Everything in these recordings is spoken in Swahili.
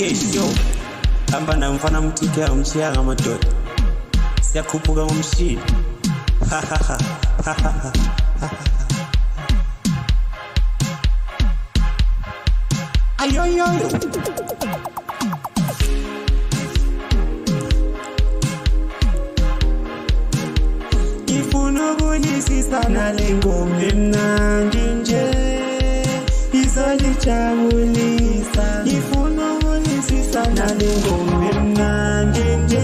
kesho amba na mfana mtikea umchiaga matoto siyakupuga ngomshini ayoyoyo Sana lengombe mnandi nje Izolichagulisa Ifunugulisi sana lengombe mnandi nje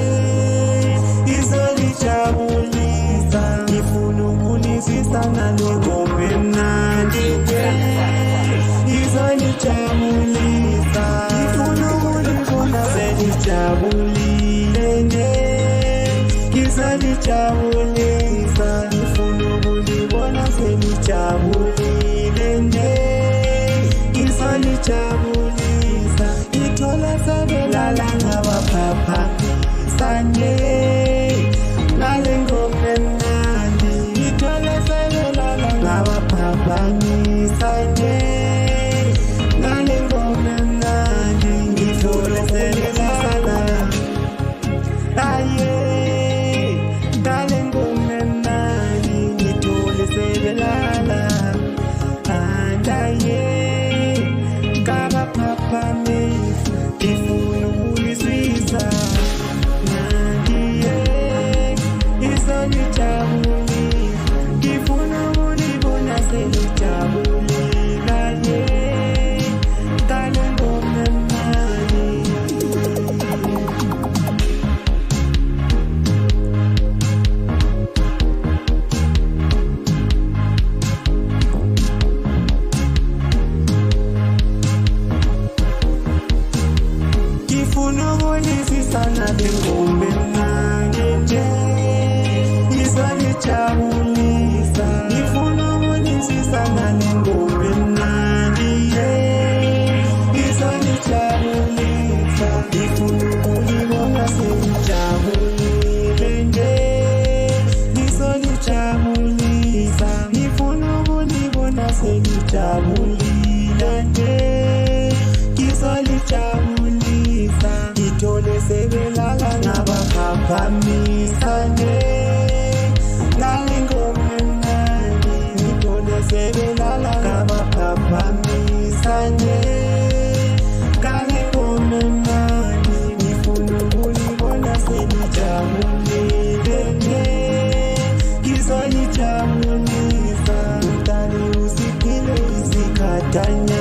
Izolichagulisa Ifunugulisi sana lengombe mnandi nje Izolichagulisa Ifunugulifuna selichagulile nje Izolichagulisa Selichagulile nje Isolichagulisa Itola sabelala ngabapapa Sanje Nalengombe mnandi Itola sabelala ngabapapa Sanje Nalengombe mnandi Itola sabelala Aye Nalengombe mnandi Itola sabelala Sana lengombe mnandi nje Izolichagulisa Ifunugulisi sana lengombe mnandi nje Izolichagulisa Ifunugulibona selichagulile nje Izolichagulisa Ifunugulibona selichagulile nje Izolichagulisa Itole sebelala ngabaphaphamisane Nalengombe mnandi Itole sebelala ngabaphaphamisane Nalengombe mnandi Ifunugulibona selichagulile nje Izolichagulisa Utali usikile isikhatanya